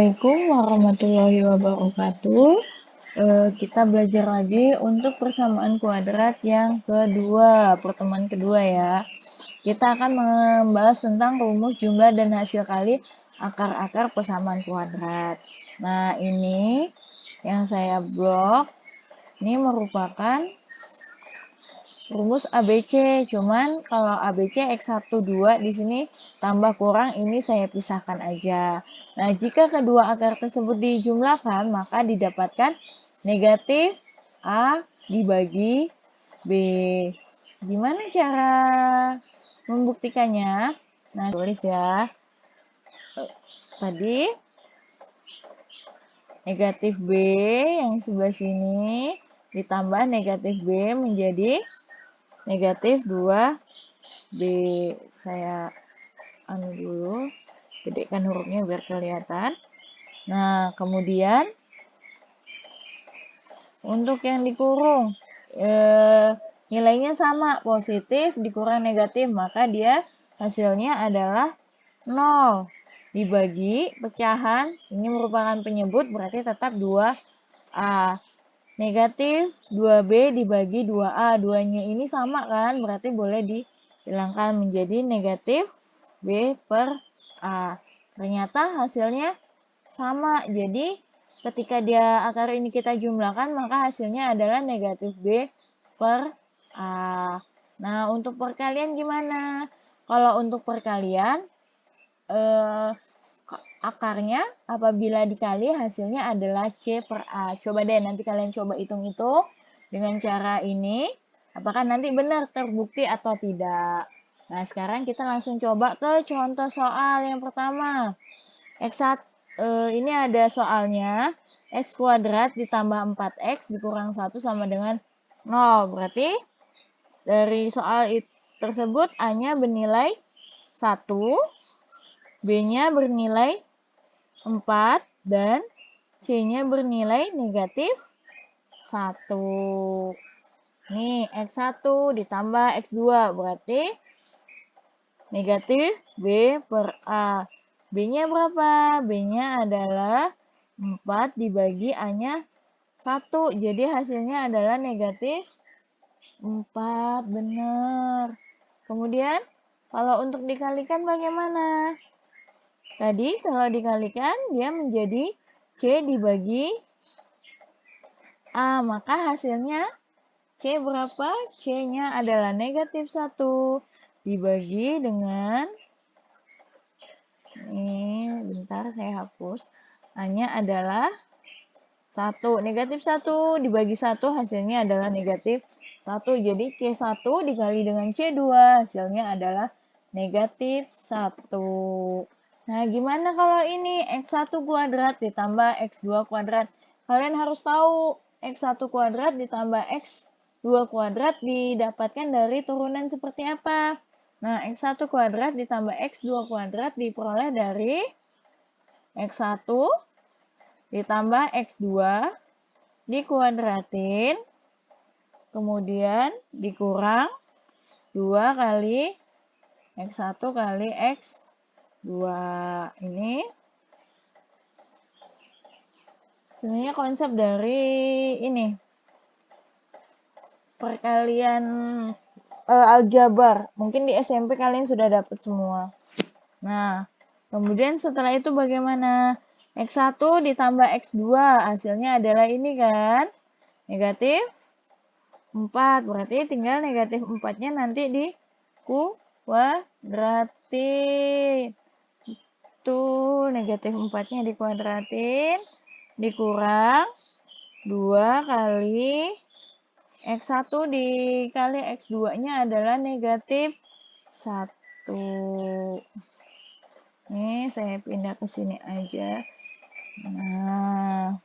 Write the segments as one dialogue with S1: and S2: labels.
S1: Assalamualaikum warahmatullahi wabarakatuh. Kita belajar lagi untuk persamaan kuadrat yang kedua, pertemuan kedua ya. Kita akan membahas tentang rumus jumlah dan hasil kali akar-akar persamaan kuadrat. Nah, ini yang saya blok, ini merupakan rumus ABC, cuman kalau ABC X1, 2 di sini tambah kurang, ini saya pisahkan aja. Nah, jika kedua akar tersebut dijumlahkan, maka didapatkan negatif A dibagi B. Gimana cara membuktikannya? Nah, tulis ya. Tadi negatif B yang sebelah sini ditambah negatif B menjadi negatif 2B. Saya dulu, gedekan hurufnya biar kelihatan. Nah, kemudian untuk yang dikurung, nilainya sama, positif dikurang negatif, maka dia hasilnya adalah 0. Dibagi pecahan, ini merupakan penyebut, berarti tetap 2A. Negatif 2B dibagi 2A. 2-nya ini sama kan? Berarti boleh dihilangkan menjadi negatif B per A. Ternyata hasilnya sama. Jadi ketika dia akar ini kita jumlahkan, maka hasilnya adalah negatif B per A. Nah, untuk perkalian gimana? Kalau untuk perkalian, akarnya apabila dikali hasilnya adalah C per A. Coba deh nanti kalian coba hitung-hitung dengan cara ini. Apakah nanti benar terbukti atau tidak. Nah, sekarang kita langsung coba ke contoh soal yang pertama. Ini ada soalnya. X kuadrat ditambah 4X dikurang 1 sama dengan 0. Berarti dari soal tersebut A-nya bernilai 1, B-nya bernilai 4, dan C-nya bernilai negatif 1. Nih, X1 ditambah X2, berarti negatif B per A. B-nya berapa? B-nya adalah 4 dibagi A-nya 1. Jadi hasilnya adalah negatif 4, benar. Kemudian, kalau untuk dikalikan bagaimana? Tadi kalau dikalikan dia menjadi C dibagi A, maka hasilnya C berapa? C-nya adalah negatif 1 dibagi dengan, ini bentar saya hapus, A-nya adalah 1. Negatif 1 dibagi 1 hasilnya adalah negatif 1. Jadi C1 dikali dengan C2 hasilnya adalah negatif 1. Nah, gimana kalau ini X1 kuadrat ditambah X2 kuadrat? Kalian harus tahu X1 kuadrat ditambah X2 kuadrat didapatkan dari turunan seperti apa? Nah, X1 kuadrat ditambah X2 kuadrat diperoleh dari X1 ditambah X2 dikuadratin, kemudian dikurang 2 kali X1 kali X2. Ini sebenarnya konsep dari ini perkalian aljabar. Mungkin di SMP kalian sudah dapat semua. Nah, kemudian setelah itu bagaimana? X1 ditambah X2 hasilnya adalah ini kan? Negatif 4. Berarti tinggal negatif 4-nya nanti dikuadratin. Tuh, negatif 4-nya dikuadratin. Dikurang 2 kali X1 dikali X2-nya adalah negatif 1. Nih, saya pindah ke sini aja. Nah,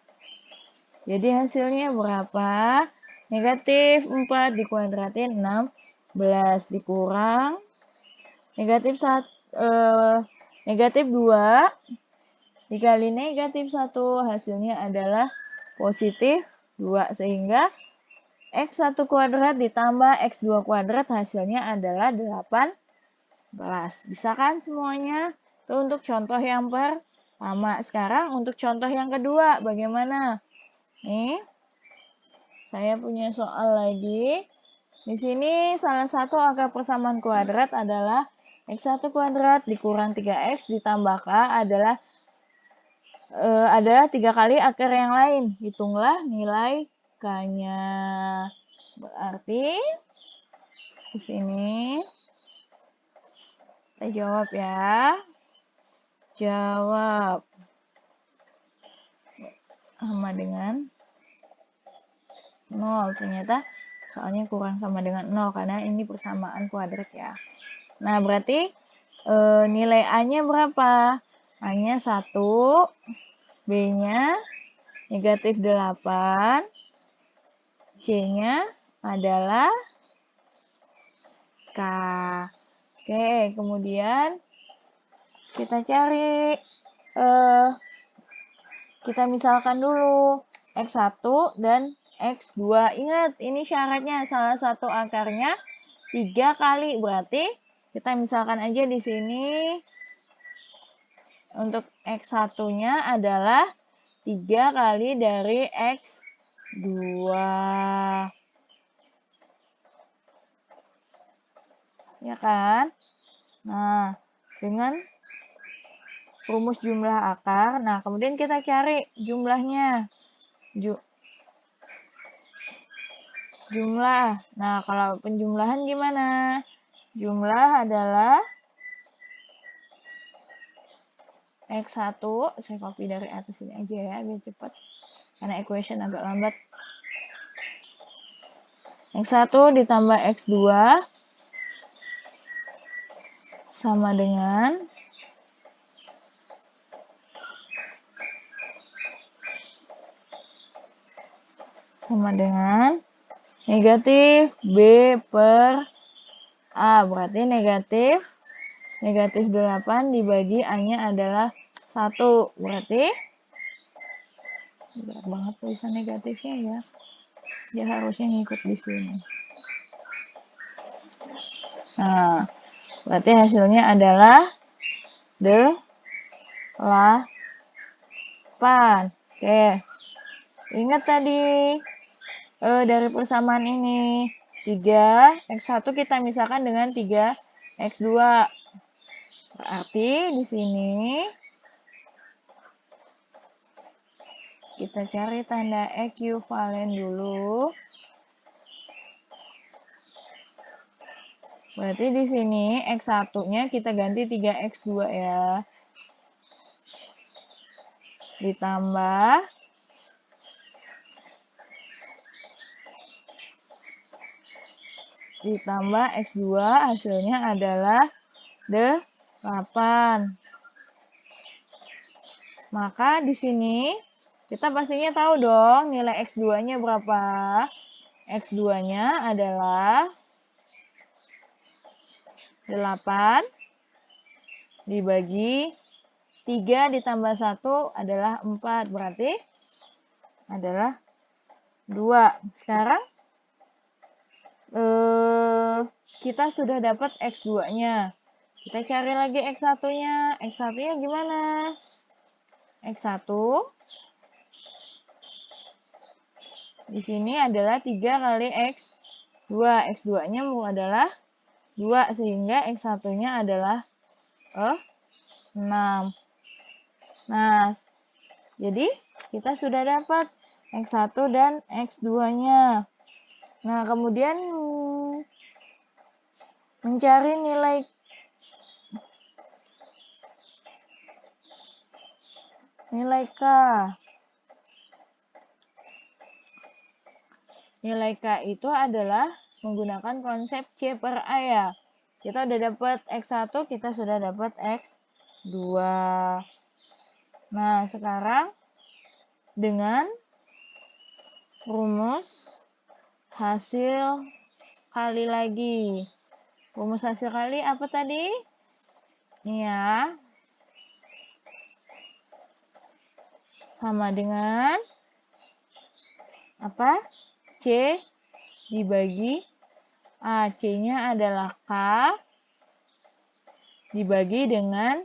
S1: jadi hasilnya berapa? Negatif 4 dikuadratin 16 dikurang negatif 2 dikali negatif 1 hasilnya adalah positif 2, sehingga X1 kuadrat ditambah X2 kuadrat hasilnya adalah 18. Bisa kan semuanya? Itu untuk contoh yang pertama. Sama. Sekarang untuk contoh yang kedua, bagaimana? Nih, saya punya soal lagi. Di sini salah satu akar persamaan kuadrat adalah X1 kuadrat dikurang 3X ditambah K adalah ada 3 kali akar yang lain. Hitunglah nilai K-nya. Berarti di sini kita jawab ya. Jawab sama dengan 0. Ternyata soalnya kurang sama dengan 0 karena ini persamaan kuadrat ya. Nah, berarti nilai A-nya berapa? A-nya 1, B-nya negatif 8, C-nya adalah K. Oke, kemudian kita cari, kita misalkan dulu X1 dan X2. Ingat, ini syaratnya salah satu akarnya 3 kali. Berarti kita misalkan aja di sini untuk X1-nya adalah 3 kali dari X2. Ya kan? Nah, dengan rumus jumlah akar. Nah, kemudian kita cari jumlahnya. Jumlah. Nah, kalau penjumlahan gimana? Jumlah adalah X1. Saya copy dari atas ini aja ya, biar cepat. Karena equation agak lambat. X1 ditambah X2 sama dengan negatif B per A. Berarti negatif 8 dibagi A-nya adalah 1. Berarti berat banget tulisan negatifnya ya. Dia harusnya ngikut di sini. Nah, berarti hasilnya adalah 8. Oke. Ingat tadi dari persamaan ini 3 X1 kita misalkan dengan 3 X2. Berarti di sini kita cari tanda ekuivalen dulu. Berarti di sini X1-nya kita ganti 3X2 ya. Ditambah X2 hasilnya adalah 8. Maka di sini kita pastinya tahu dong nilai X2-nya berapa. X2-nya adalah 8 dibagi 3 ditambah 1 adalah 4. Berarti adalah 2. Sekarang kita sudah dapat X2-nya. Kita cari lagi X1-nya. X1-nya gimana? X1 di sini adalah 3 kali X2. X2-nya adalah 2 sehingga X1-nya adalah 6. Nah, jadi kita sudah dapat X1 dan X2-nya. Nah, kemudian mencari nilai K. Nilai K itu adalah menggunakan konsep C per A ya. Kita udah dapat X1, kita sudah dapat X2. Nah, sekarang dengan rumus hasil kali lagi. Rumus hasil kali apa tadi? Ini ya. Sama dengan apa? C dibagi A. C-nya adalah K dibagi dengan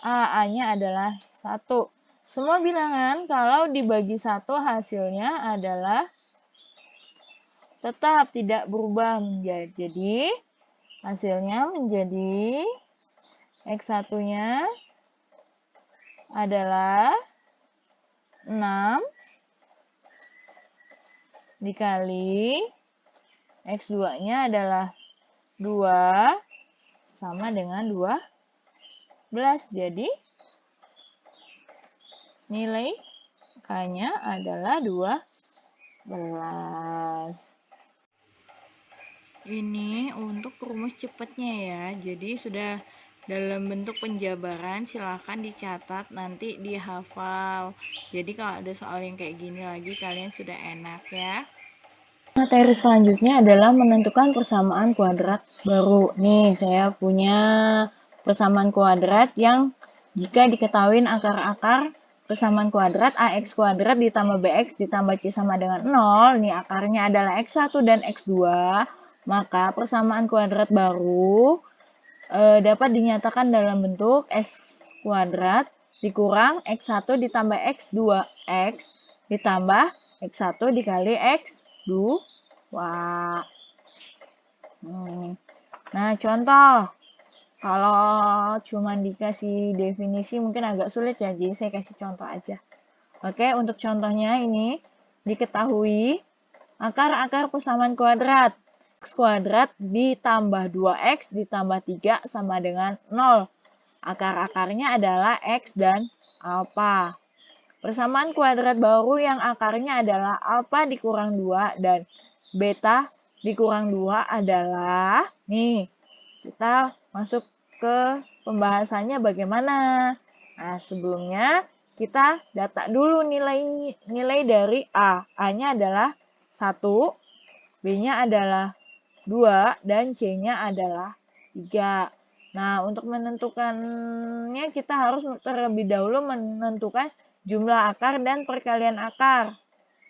S1: A. A-nya adalah 1. Semua bilangan kalau dibagi 1 hasilnya adalah tetap tidak berubah. Jadi hasilnya menjadi X1-nya adalah 6 dikali X2-nya adalah 2 sama dengan 12. Jadi nilai K-nya adalah 12. Ini untuk rumus cepatnya ya. Jadi sudah dalam bentuk penjabaran, silahkan dicatat, nanti dihafal. Jadi kalau ada soal yang kayak gini lagi, kalian sudah enak ya. Materi selanjutnya adalah menentukan persamaan kuadrat baru. Nih, saya punya persamaan kuadrat yang jika diketahui akar-akar persamaan kuadrat AX kuadrat ditambah BX ditambah C sama dengan 0, nih akarnya adalah X1 dan X2, maka persamaan kuadrat baru dapat dinyatakan dalam bentuk X kuadrat dikurang X1 ditambah X2X ditambah X1 dikali X2. Nah, contoh. Kalau cuma dikasih definisi mungkin agak sulit ya, jadi saya kasih contoh aja. Oke, untuk contohnya ini diketahui akar-akar persamaan kuadrat. X kuadrat ditambah 2X ditambah 3 sama dengan 0. Akar-akarnya adalah X dan alfa. Persamaan kuadrat baru yang akarnya adalah alfa dikurang 2 dan beta dikurang 2 adalah, nih, kita masuk ke pembahasannya bagaimana. Nah, sebelumnya kita data dulu nilai dari A. A-nya adalah 1, B-nya adalah 2, dan C-nya adalah 3. Nah, untuk menentukannya kita harus terlebih dahulu menentukan jumlah akar dan perkalian akar.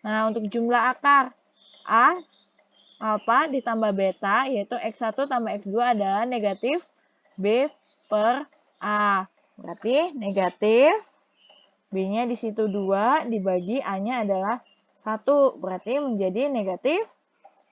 S1: Nah, untuk jumlah akar A alfa ditambah beta, yaitu X1 tambah X2 adalah negatif B per A. Berarti negatif B-nya di situ 2 dibagi A-nya adalah 1. Berarti menjadi negatif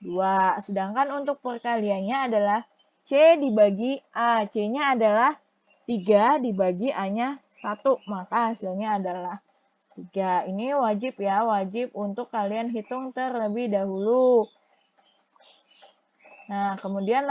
S1: 2. Sedangkan untuk perkaliannya adalah C dibagi A. C-nya adalah 3 dibagi A-nya 1. Maka hasilnya adalah 3. Ini wajib ya, wajib untuk kalian hitung terlebih dahulu. Nah, kemudian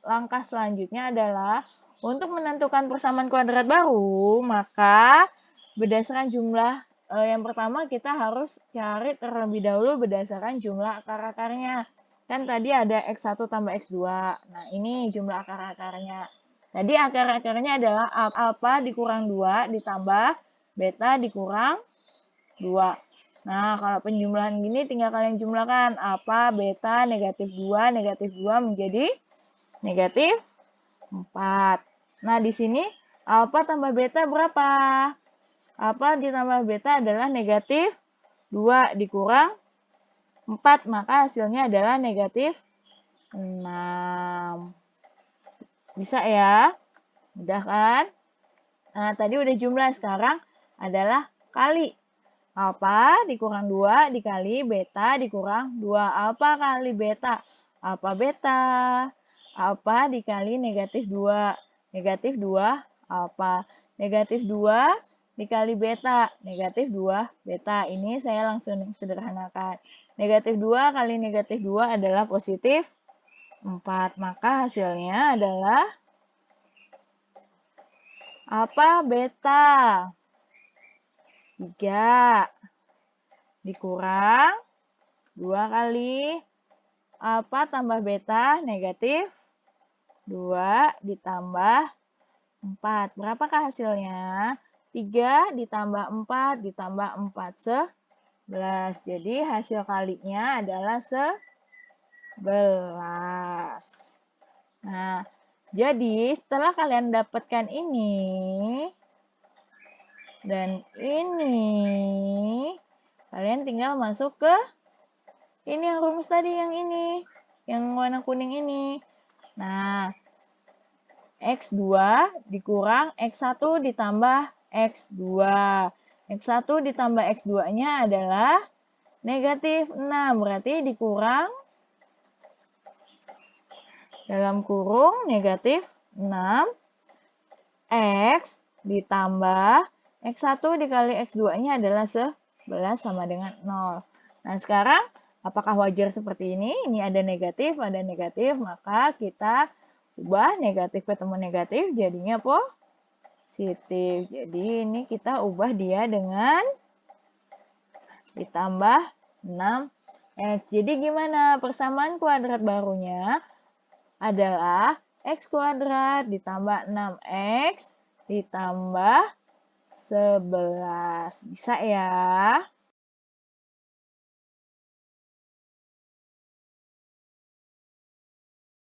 S1: langkah selanjutnya adalah untuk menentukan persamaan kuadrat baru, maka berdasarkan jumlah yang pertama kita harus cari terlebih dahulu berdasarkan jumlah akar-akarnya. Kan tadi ada X1 tambah X2. Nah, ini jumlah akar-akarnya. Tadi akar-akarnya adalah alfa dikurang 2 ditambah beta dikurang 2. Nah, kalau penjumlahan gini tinggal kalian jumlahkan alfa, beta, negatif 2 menjadi negatif 4. Nah, di sini alfa tambah beta berapa? Alfa ditambah beta adalah negatif 2 dikurang 4, maka hasilnya adalah negatif 6. Bisa ya? Mudah kan? Nah, tadi udah jumlah, sekarang adalah kali. Alfa dikurang 2 dikali beta dikurang 2. Alfa kali beta. Alfa beta. Alfa dikali negatif 2. Negatif 2 alfa. Negatif 2 dikali beta. Negatif 2 beta. Ini saya langsung sederhanakan. Negatif 2 kali negatif 2 adalah positif 4. Maka hasilnya adalah alfa beta 3 dikurang 2 kali alfa tambah beta negatif 2 ditambah 4. Berapakah hasilnya? 3 ditambah 4 ditambah 4, 11. Jadi hasil kalinya adalah 11. Nah, jadi setelah kalian dapatkan ini dan ini, kalian tinggal masuk ke ini yang rumus tadi, yang ini, yang warna kuning ini. Nah, X2 dikurang X1 ditambah X2. X1 ditambah X2-nya adalah negatif 6. Berarti dikurang dalam kurung negatif 6. X ditambah X1 dikali X2-nya adalah 11 sama dengan 0. Nah, sekarang apakah wajar seperti ini? Ini ada negatif, maka kita ubah negatif ketemu negatif jadinya positif. Jadi ini kita ubah dia dengan ditambah 6X. Jadi gimana? Persamaan kuadrat barunya adalah X kuadrat ditambah 6X ditambah 11. Bisa ya?